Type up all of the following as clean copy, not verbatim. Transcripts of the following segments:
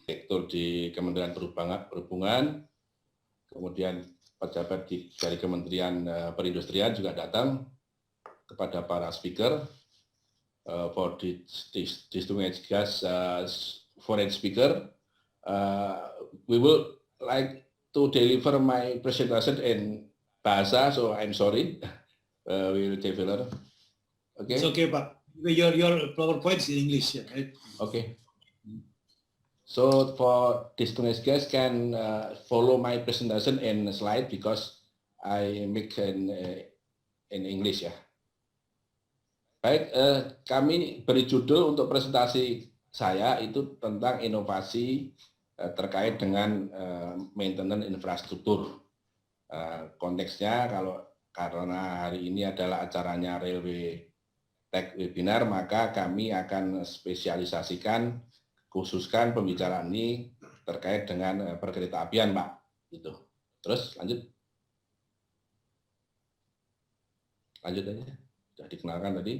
direktur di Kementerian Perhubungan, kemudian pejabat dari Kementerian Perindustrian juga datang, kepada para speaker, for distinguished guest, foreign speaker. We would like to deliver my presentation in Bahasa, so I'm sorry. We will deliver. Okay. It's okay, Pak. Your PowerPoint is in English, yeah, right? Okay. So for distinguished guests can follow my presentation in slide because I make in English ya. Baik, kami beri judul untuk presentasi saya itu tentang inovasi terkait dengan maintenance infrastruktur. Konteksnya karena hari ini adalah acaranya Railway Tech Webinar, maka kami akan spesialisasikan, khususkan pembicaraan ini terkait dengan perkeretaapian, Pak. Gitu. Terus lanjut aja. Sudah dikenalkan tadi.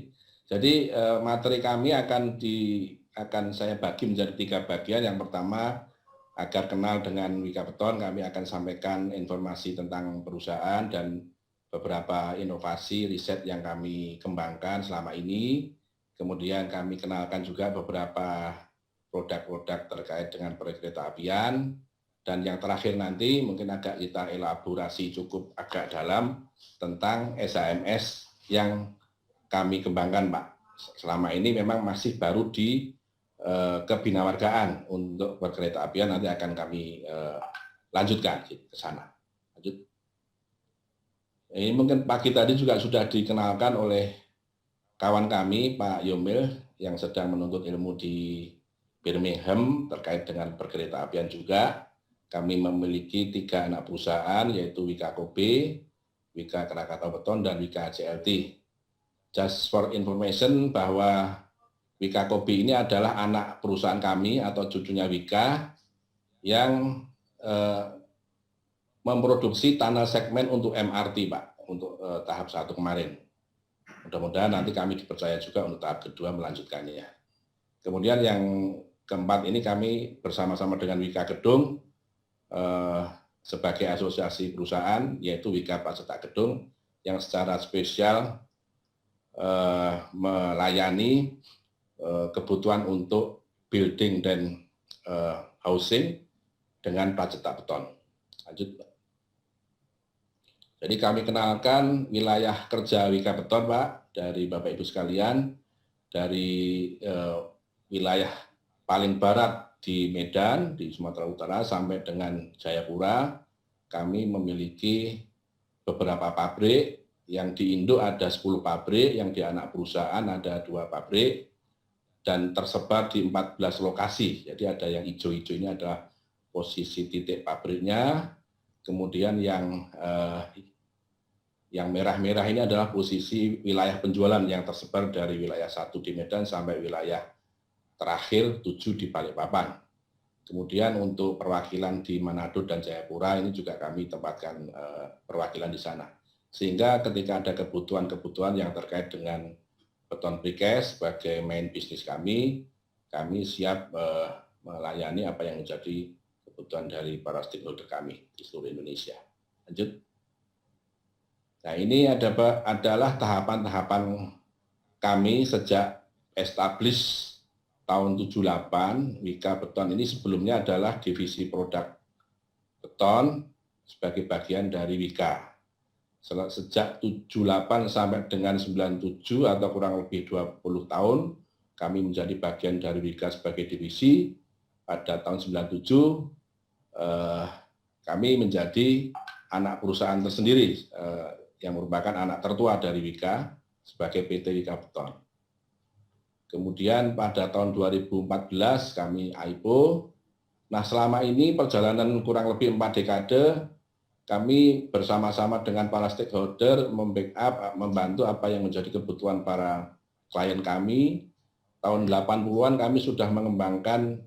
Jadi materi kami akan saya bagi menjadi 3 bagian. Yang pertama, agar kenal dengan Wika Beton, kami akan sampaikan informasi tentang perusahaan dan beberapa inovasi riset yang kami kembangkan selama ini. Kemudian kami kenalkan juga beberapa produk-produk terkait dengan perkeretaapian. Dan yang terakhir nanti mungkin agak kita elaborasi cukup agak dalam tentang SHMS yang kami kembangkan, Pak. Selama ini memang masih baru di kebinamargaan. Untuk perkeretaapian nanti akan kami lanjutkan ke sana. Lanjut. Ini mungkin pagi tadi juga sudah dikenalkan oleh kawan kami, Pak Yomil, yang sedang menuntut ilmu di Birmingham terkait dengan perkeretaapian juga. Kami memiliki 3 anak perusahaan, yaitu Wika Kobe, Wika Krakatau Beton, dan Wika CLT. Just for information bahwa Wika Kobe ini adalah anak perusahaan kami atau cucunya Wika yang memproduksi tunnel segmen untuk MRT, Pak, untuk tahap 1 kemarin. Mudah-mudahan nanti kami dipercaya juga untuk tahap kedua melanjutkannya. Kemudian yang keempat ini kami bersama-sama dengan Wika Gedung sebagai asosiasi perusahaan, yaitu Wika Pacetak Gedung, yang secara spesial melayani kebutuhan untuk building dan housing dengan pacetak beton. Lanjut. Jadi kami kenalkan wilayah kerja Wika Beton, Pak, dari Bapak Ibu sekalian, dari wilayah paling barat di Medan, di Sumatera Utara, sampai dengan Jayapura. Kami memiliki beberapa pabrik, yang di Indo ada 10 pabrik, yang di anak perusahaan ada 2 pabrik, dan tersebar di 14 lokasi. Jadi ada yang hijau-hijau ini adalah posisi titik pabriknya, kemudian yang merah-merah ini adalah posisi wilayah penjualan yang tersebar dari wilayah 1 di Medan sampai wilayah terakhir 7 di Balikpapan. Kemudian untuk perwakilan di Manado dan Jayapura ini juga kami tempatkan perwakilan di sana. Sehingga ketika ada kebutuhan-kebutuhan yang terkait dengan beton precast sebagai main bisnis kami siap melayani apa yang menjadi kebutuhan dari para stakeholder kami di seluruh Indonesia. Lanjut. Nah, ini adalah tahapan-tahapan kami sejak establish tahun 78, Wika Beton ini sebelumnya adalah divisi produk beton sebagai bagian dari Wika. Sejak 78 sampai dengan 97 atau kurang lebih 20 tahun, kami menjadi bagian dari Wika sebagai divisi. Pada tahun 97, kami menjadi anak perusahaan tersendiri yang merupakan anak tertua dari Wika sebagai PT Wika Beton. Kemudian pada tahun 2014 kami IPO. Nah, selama ini perjalanan kurang lebih 4 dekade, kami bersama-sama dengan para stakeholder membackup, membantu apa yang menjadi kebutuhan para klien kami. Tahun 80-an kami sudah mengembangkan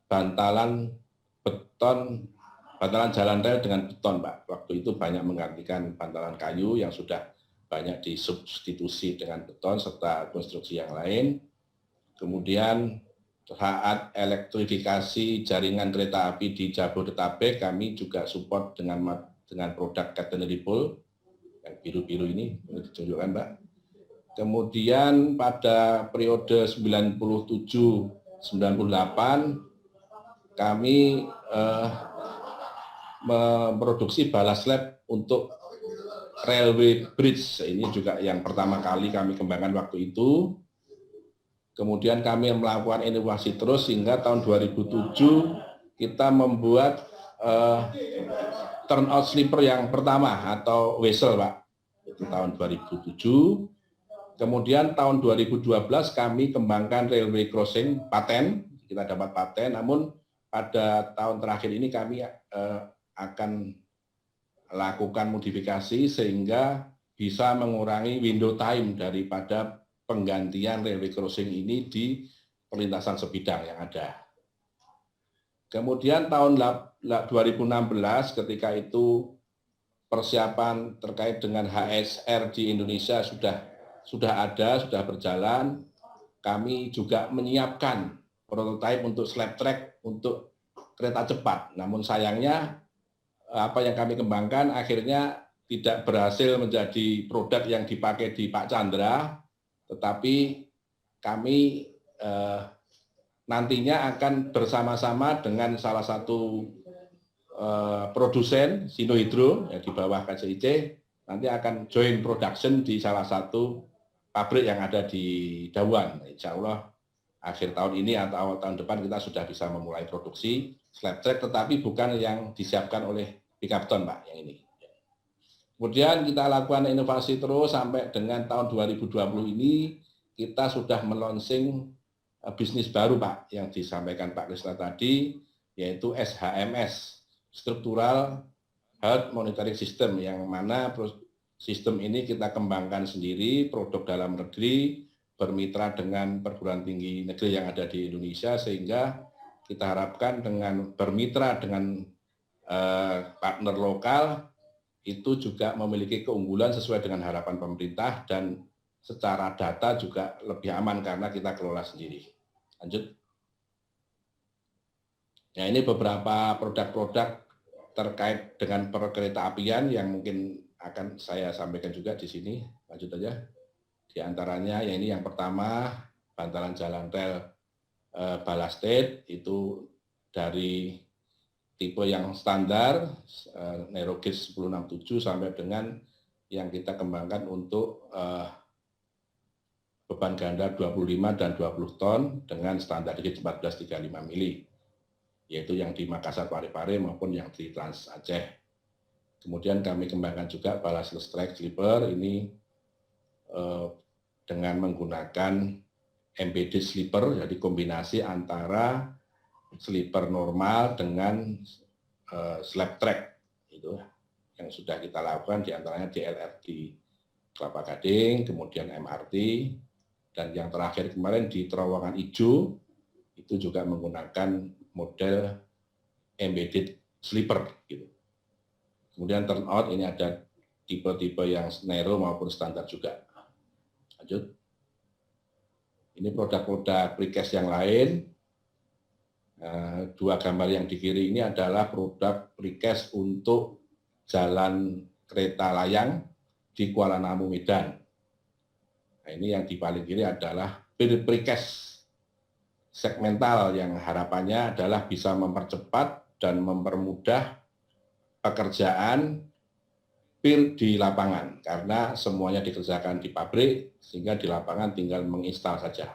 bantalan beton, bantalan jalan rel dengan beton, Pak. Waktu itu banyak menggantikan bantalan kayu yang sudah banyak disubstitusi dengan beton serta konstruksi yang lain. Kemudian saat elektrifikasi jaringan kereta api di Jabodetabek, kami juga support dengan produk catenary pole yang biru-biru ini ditunjukkan, Mbak. Kemudian pada periode 97-98 kami memproduksi ballast slab untuk railway bridge. Ini juga yang pertama kali kami kembangkan waktu itu. Kemudian kami melakukan inovasi terus hingga tahun 2007 kita membuat turnout sleeper yang pertama atau whistle, Pak. Itu tahun 2007. Kemudian tahun 2012 kami kembangkan railway crossing paten, kita dapat paten. Namun pada tahun terakhir ini kami akan lakukan modifikasi sehingga bisa mengurangi window time daripada penggantian railway crossing ini di perlintasan sebidang yang ada. Kemudian tahun 2016 ketika itu persiapan terkait dengan HSR di Indonesia sudah ada, sudah berjalan. Kami juga menyiapkan prototipe untuk slab track untuk kereta cepat. Namun sayangnya apa yang kami kembangkan akhirnya tidak berhasil menjadi produk yang dipakai di Pak Chandra. Tetapi kami nantinya akan bersama-sama dengan salah satu produsen Sinohydro yang di bawah KCIC nanti akan join production di salah satu pabrik yang ada di Dawan. Insya Allah akhir tahun ini atau awal tahun depan kita sudah bisa memulai produksi slab track, tetapi bukan yang disiapkan oleh Bigapton, Pak, yang ini. Kemudian kita lakukan inovasi terus sampai dengan tahun 2020 ini kita sudah melonsing bisnis baru, Pak, yang disampaikan Pak Krisna tadi, yaitu SHMS, Structural Health Monitoring System, yang mana sistem ini kita kembangkan sendiri, produk dalam negeri, bermitra dengan perguruan tinggi negeri yang ada di Indonesia, sehingga kita harapkan dengan bermitra dengan partner lokal, itu juga memiliki keunggulan sesuai dengan harapan pemerintah dan secara data juga lebih aman karena kita kelola sendiri. Lanjut. Ya, ini beberapa produk-produk terkait dengan perkereta apian yang mungkin akan saya sampaikan juga di sini. Lanjut aja. Di antaranya, ya ini yang pertama, bantalan jalan rel ballasted, itu dari tipe yang standar, narrow gauge 1067 sampai dengan yang kita kembangkan untuk beban ganda 25 dan 20 ton dengan standar gauge 1435 mili, yaitu yang di Makassar Parepare maupun yang di Trans Aceh. Kemudian kami kembangkan juga ballastless track sleeper, ini dengan menggunakan embedded sleeper, jadi kombinasi antara sleeper normal dengan slab track, itu yang sudah kita lakukan diantaranya di LRT Kelapa Gading, kemudian MRT, dan yang terakhir kemarin di Terowongan Ijo itu juga menggunakan model embedded sleeper, gitu. Kemudian turnout ini ada tipe-tipe yang narrow maupun standar juga. Lanjut. Ini produk-produk precast yang lain. Dua gambar yang di kiri ini adalah produk precast untuk jalan kereta layang di Kuala Namu, Medan. Nah, ini yang di paling kiri adalah precast segmental yang harapannya adalah bisa mempercepat dan mempermudah pekerjaan pir di lapangan karena semuanya dikerjakan di pabrik sehingga di lapangan tinggal menginstal saja.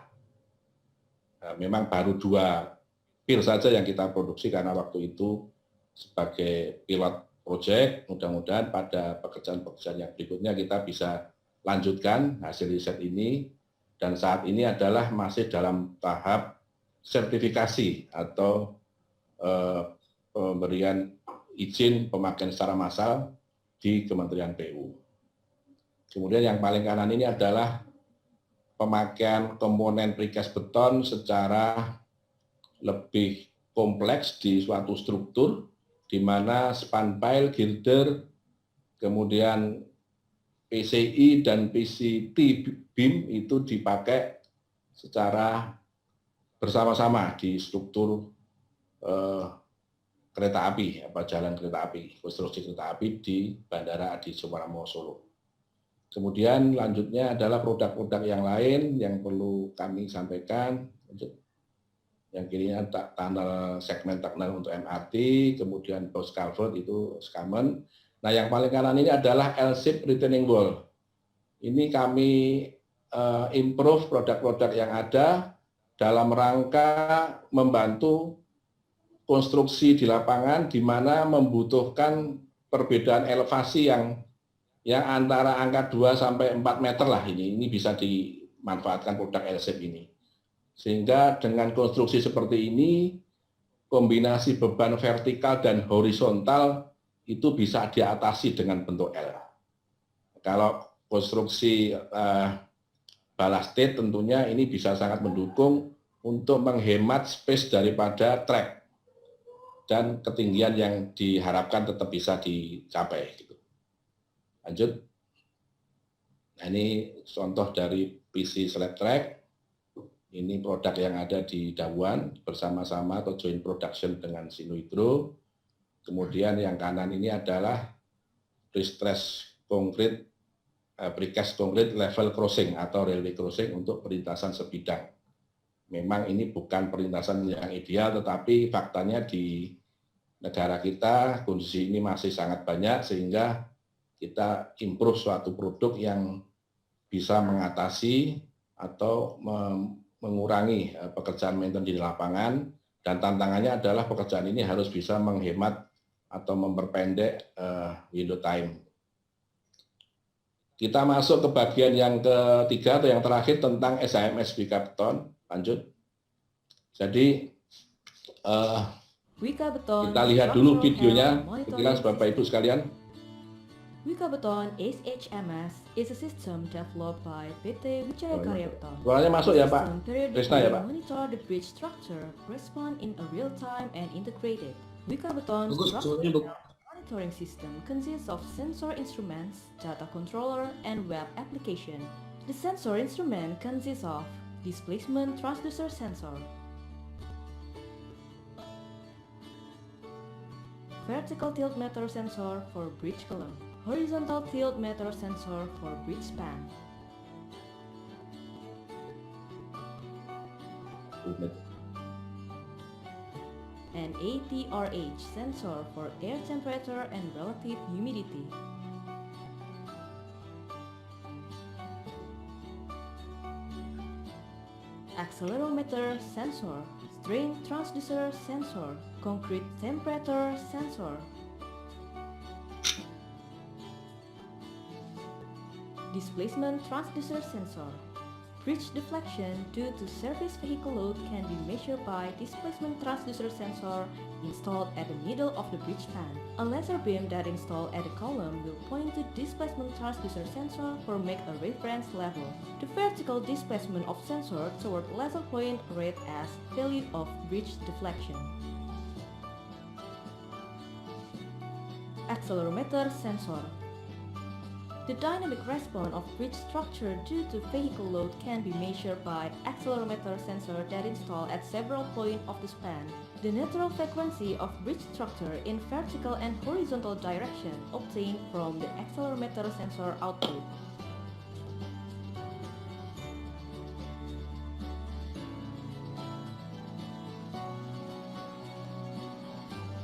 Nah, memang baru 2 pir saja yang kita produksi karena waktu itu sebagai pilot project. Mudah-mudahan pada pekerjaan-pekerjaan yang berikutnya kita bisa lanjutkan hasil riset ini, dan saat ini adalah masih dalam tahap sertifikasi atau pemberian izin pemakaian secara massal di Kementerian PU. Kemudian yang paling kanan ini adalah pemakaian komponen precast beton secara lebih kompleks di suatu struktur, di mana span pile, girder, kemudian PCI dan PCT beam itu dipakai secara bersama-sama di struktur kereta api, jalan kereta api, konstruksi kereta api di Bandara Adi Sumarmo Solo. Kemudian lanjutnya adalah produk-produk yang lain yang perlu kami sampaikan. Yang kirinya segmen tunnel untuk MRT, kemudian post culvert itu Skamen. Nah, yang paling kanan ini adalah L-shape retaining wall. Ini kami improve produk-produk yang ada dalam rangka membantu konstruksi di lapangan, di mana membutuhkan perbedaan elevasi yang antara angka 2 sampai 4 meter lah ini bisa dimanfaatkan produk L-shape ini. Sehingga dengan konstruksi seperti ini, kombinasi beban vertikal dan horizontal itu bisa diatasi dengan bentuk L. Kalau konstruksi ballasted tentunya ini bisa sangat mendukung untuk menghemat space daripada track dan ketinggian yang diharapkan tetap bisa dicapai. Lanjut. Nah, ini contoh dari PC slab track. Ini produk yang ada di Dawan bersama-sama atau joint production dengan Sinuhydro. Kemudian yang kanan ini adalah pre-stress konkret, precast konkret level crossing atau railway crossing untuk perlintasan sebidang. Memang ini bukan perlintasan yang ideal, tetapi faktanya di negara kita kondisi ini masih sangat banyak, sehingga kita improve suatu produk yang bisa mengatasi atau mengurangi pekerjaan maintenance di lapangan, dan tantangannya adalah pekerjaan ini harus bisa menghemat atau memperpendek window time. Kita masuk ke bagian yang ketiga atau yang terakhir tentang SHMS Wika-Beton. Lanjut. Jadi kita lihat dulu videonya, Bapak Ibu sekalian. Wika-Beton SHMS is a system developed by PT Wijaya Karya Beton. Suaranya masuk ya Pak? Krisna ya Pak? Monitor the bridge structure, respond in a real time and integrated. Wika-Beton structure monitoring system consists of sensor instruments, data controller, and web application. The sensor instrument consists of displacement transducer sensor, vertical tilt meter sensor for bridge column, horizontal tilt meter sensor for bridge span, and ATRH sensor for air temperature and relative humidity. Accelerometer sensor, strain transducer sensor, concrete temperature sensor, displacement transducer sensor. Bridge deflection due to service vehicle load can be measured by displacement transducer sensor installed at the middle of the bridge span. A laser beam that installed at the column will point to displacement transducer sensor for make a reference level. The vertical displacement of sensor toward laser point read as value of bridge deflection. Accelerometer sensor. The dynamic response of bridge structure due to vehicle load can be measured by accelerometer sensor that installed at several points of the span. The natural frequency of bridge structure in vertical and horizontal direction obtained from the accelerometer sensor output.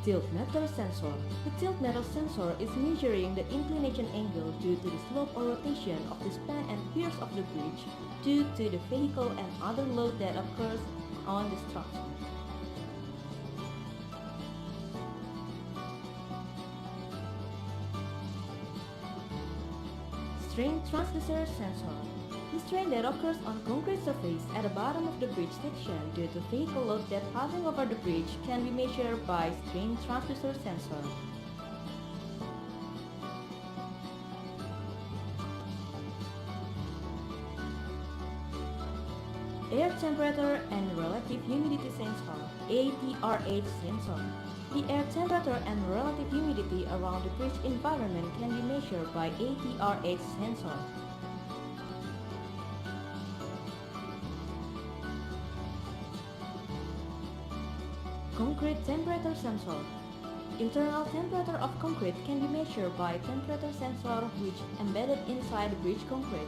Tilt meter sensor. The tilt meter sensor is measuring the inclination angle due to the slope or rotation of the span and piers of the bridge due to the vehicle and other load that occurs on the structure. Strain transducer sensor. The strain that occurs on concrete surface at the bottom of the bridge section due to vehicle load that passing over the bridge can be measured by strain transducer sensor. Air temperature and relative humidity sensor, ATRH sensor. The air temperature and relative humidity around the bridge environment can be measured by ATRH sensor. Concrete temperature sensor. Internal temperature of concrete can be measured by temperature sensor which embedded inside the bridge concrete.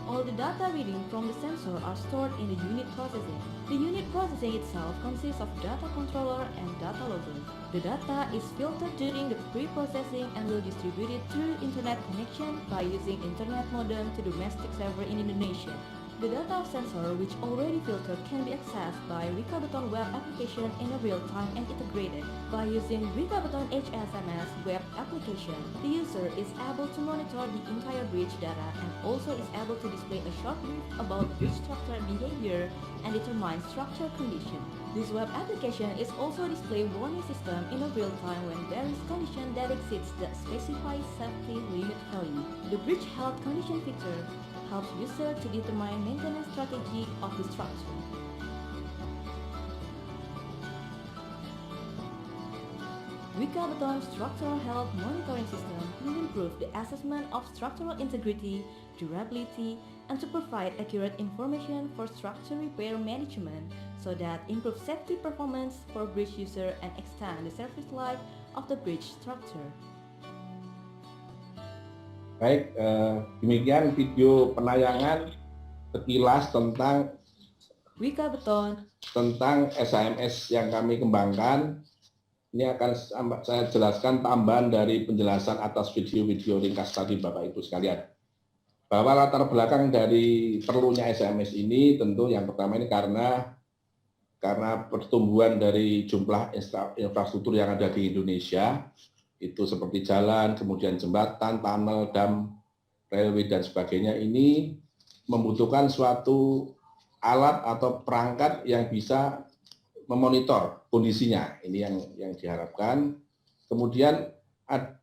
All the data reading from the sensor are stored in the unit processing. The unit processing itself consists of data controller and data logger. The data is filtered during the pre-processing and will distribute it through internet connection by using internet modem to domestic server in Indonesia. The data of sensor which already filtered can be accessed by Wikabeton web application in a real time and integrated. By using Wikabeton HSMS web application, the user is able to monitor the entire bridge data and also is able to display a short brief about bridge structure behavior and determine structure condition. This web application is also display warning system in a real time when there is condition that exceeds the specified safety limit value. The bridge health condition feature helps user to determine maintenance strategy of the structure. Wikabeton Structural Health Monitoring System will improve the assessment of structural integrity, durability, and to provide accurate information for structure repair management so that improve safety performance for bridge user and extend the service life of the bridge structure. Baik, demikian video penayangan sekilas tentang Wikabeton SMS yang kami kembangkan. Ini akan saya jelaskan tambahan dari penjelasan atas video-video ringkas tadi Bapak Ibu sekalian. Bahwa latar belakang dari perlunya SMS ini tentu yang pertama ini karena pertumbuhan dari jumlah infrastruktur yang ada di Indonesia, itu seperti jalan, kemudian jembatan, tunnel, dam, railway, dan sebagainya, ini membutuhkan suatu alat atau perangkat yang bisa memonitor kondisinya. Ini yang diharapkan. Kemudian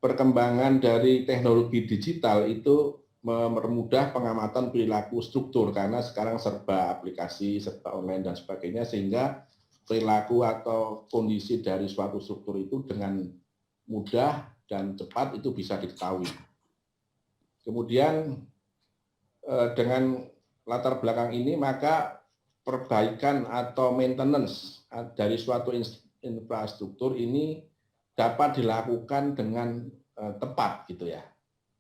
perkembangan dari teknologi digital itu mempermudah pengamatan perilaku struktur, karena sekarang serba aplikasi, serba online, dan sebagainya, sehingga perilaku atau kondisi dari suatu struktur itu dengan mudah dan cepat itu bisa diketahui. Kemudian dengan latar belakang ini maka perbaikan atau maintenance dari suatu infrastruktur ini dapat dilakukan dengan tepat gitu ya.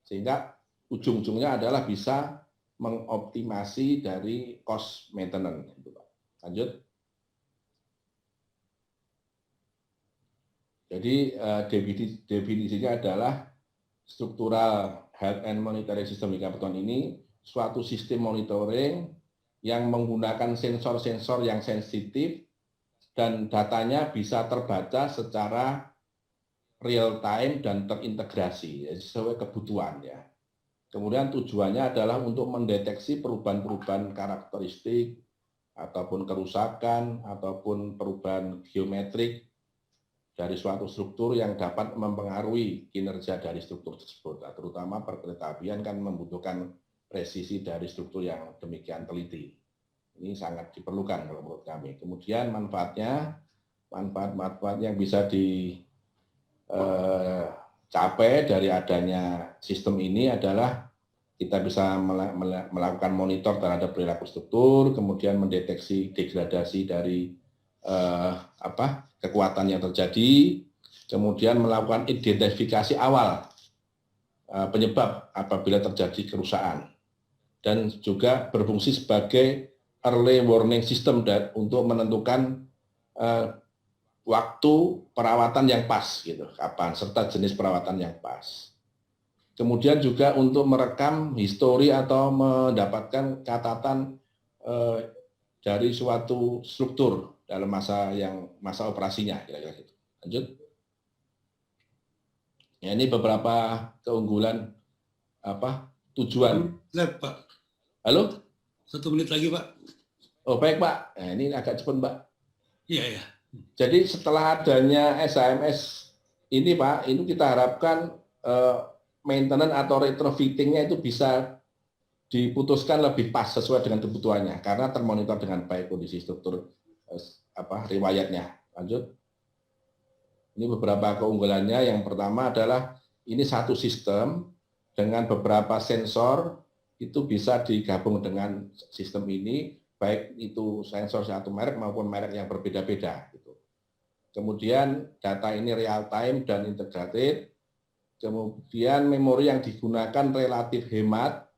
Sehingga ujung-ujungnya adalah bisa mengoptimasi dari cost maintenance. Lanjut. Jadi definisinya adalah Structural Health and Monitoring System Wikabeton ini suatu sistem monitoring yang menggunakan sensor-sensor yang sensitif dan datanya bisa terbaca secara real time dan terintegrasi sesuai kebutuhan ya. Kemudian tujuannya adalah untuk mendeteksi perubahan-perubahan karakteristik ataupun kerusakan ataupun perubahan geometrik dari suatu struktur yang dapat mempengaruhi kinerja dari struktur tersebut. Nah, terutama perkeretaapian kan membutuhkan presisi dari struktur yang demikian teliti. Ini sangat diperlukan kalau menurut kami. Kemudian manfaat yang bisa dicapai dari adanya sistem ini adalah kita bisa melakukan monitor terhadap perilaku struktur, kemudian mendeteksi degradasi dari kekuatan yang terjadi, kemudian melakukan identifikasi awal penyebab apabila terjadi kerusakan, dan juga berfungsi sebagai early warning system untuk menentukan waktu perawatan yang pas, gitu, kapan, serta jenis perawatan yang pas. Kemudian juga untuk merekam histori atau mendapatkan catatan dari suatu struktur dalam masa operasinya, kira-kira gitu. Lanjut. Ya, ini beberapa keunggulan tujuan. Pak. Halo? 1 menit lagi, Pak. Oh, baik, Pak. Nah, ini agak cepat, Pak. Iya, ya. Jadi setelah adanya SMS ini, Pak, itu kita harapkan maintenance atau retrofitting-nya itu bisa diputuskan lebih pas sesuai dengan kebutuhannya, karena termonitor dengan baik kondisi struktur riwayatnya. Lanjut. Ini beberapa keunggulannya. Yang pertama adalah ini satu sistem dengan beberapa sensor itu bisa digabung dengan sistem ini, baik itu sensor satu merek maupun merek yang berbeda-beda. Gitu. Kemudian data ini real time dan integrated. Kemudian memori yang digunakan relatif hemat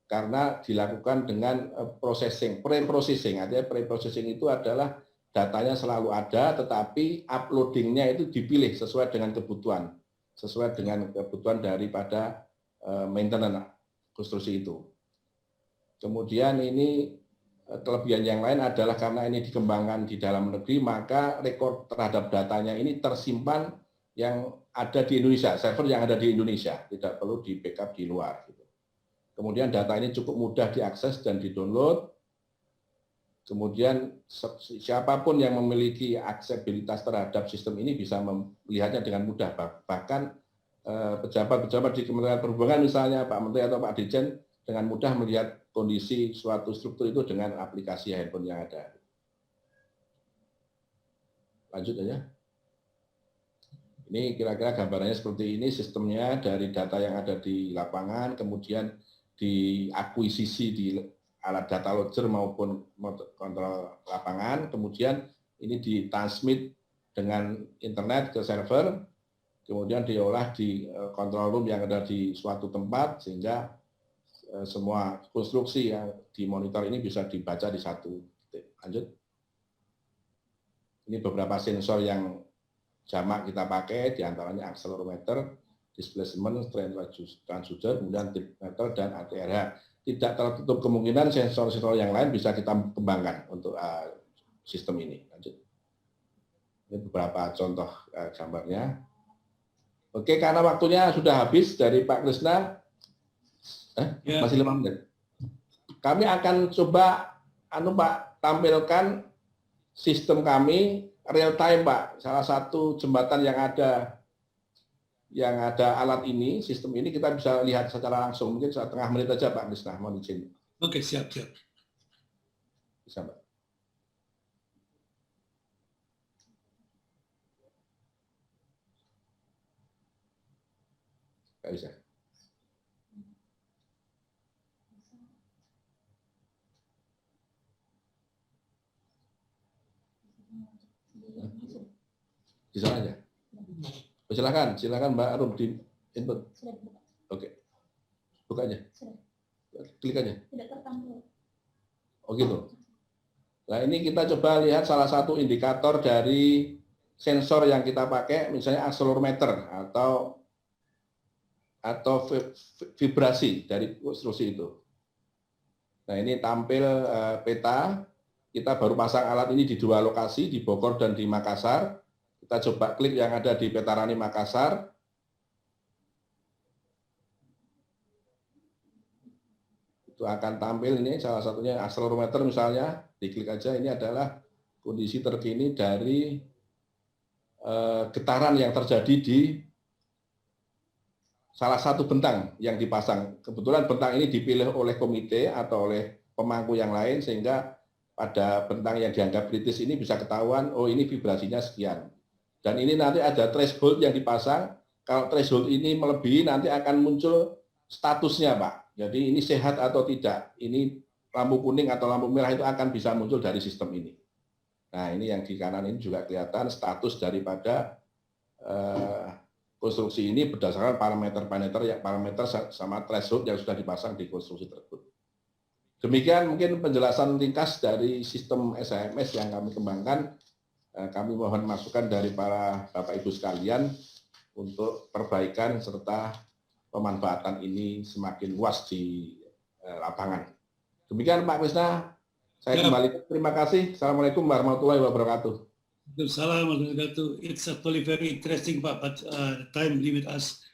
karena dilakukan dengan processing, pre-processing. Artinya pre-processing itu adalah datanya selalu ada, tetapi uploadingnya itu dipilih sesuai dengan kebutuhan daripada maintenance konstruksi itu. Kemudian ini kelebihan yang lain adalah karena ini dikembangkan di dalam negeri, maka rekor terhadap datanya ini tersimpan yang ada di Indonesia, server yang ada di Indonesia, tidak perlu di backup di luar. Kemudian data ini cukup mudah diakses dan didownload. Kemudian siapapun yang memiliki aksesibilitas terhadap sistem ini bisa melihatnya dengan mudah. Bahkan pejabat-pejabat di Kementerian Perhubungan misalnya Pak Menteri atau Pak Dirjen dengan mudah melihat kondisi suatu struktur itu dengan aplikasi handphone yang ada. Lanjut aja. Ini kira-kira gambarannya seperti ini, sistemnya dari data yang ada di lapangan, kemudian diakuisisi di alat data logger maupun kontrol lapangan, kemudian ini ditransmit dengan internet ke server, kemudian diolah di control room yang ada di suatu tempat, sehingga semua konstruksi yang dimonitor ini bisa dibaca di satu titik. Lanjut. Ini beberapa sensor yang jamak kita pakai, diantaranya accelerometer, displacement, strain transducer, kemudian meter dan ATRH. Tidak tertutup kemungkinan sensor-sensor yang lain bisa kita kembangkan untuk sistem ini. Lanjut. Ini beberapa contoh gambarnya. Oke, karena waktunya sudah habis dari Pak Krisna, masih 5 menit. Kami akan coba Pak tampilkan sistem kami real time, Pak. Salah satu jembatan yang ada alat ini, sistem ini kita bisa lihat secara langsung. Mungkin setengah menit aja Pak Krisna, mohon izin. Oke, siap. Bisa, Pak. Nggak bisa. Bisa aja. Silakan Mbak Arum di input. Oke. Buka aja. Klik aja. Oh gitu. Nah, ini kita coba lihat salah satu indikator dari sensor yang kita pakai, misalnya accelerometer atau vibrasi dari konstruksi itu. Nah, ini tampil peta. Kita baru pasang alat ini di 2 lokasi, di Bogor dan di Makassar. Kita coba klik yang ada di Petarani Makassar. Itu akan tampil ini salah satunya accelerometer misalnya, diklik aja, ini adalah kondisi terkini dari getaran yang terjadi di salah satu bentang yang dipasang. Kebetulan bentang ini dipilih oleh komite atau oleh pemangku yang lain, sehingga pada bentang yang dianggap kritis ini bisa ketahuan, oh ini vibrasinya sekian. Dan ini nanti ada threshold yang dipasang, kalau threshold ini melebihi nanti akan muncul statusnya Pak. Jadi ini sehat atau tidak, ini lampu kuning atau lampu merah itu akan bisa muncul dari sistem ini. Nah ini yang di kanan ini juga kelihatan status daripada konstruksi ini berdasarkan parameter sama threshold yang sudah dipasang di konstruksi tersebut. Demikian mungkin penjelasan ringkas dari sistem SMS yang kami kembangkan. Kami mohon masukan dari para Bapak Ibu sekalian untuk perbaikan serta pemanfaatan ini semakin luas di lapangan. Demikian Pak Krisna, saya kembali. Terima kasih. Assalamualaikum warahmatullahi wabarakatuh. Assalamualaikum warahmatullahi wabarakatuh. It's actually very interesting, but time limit us.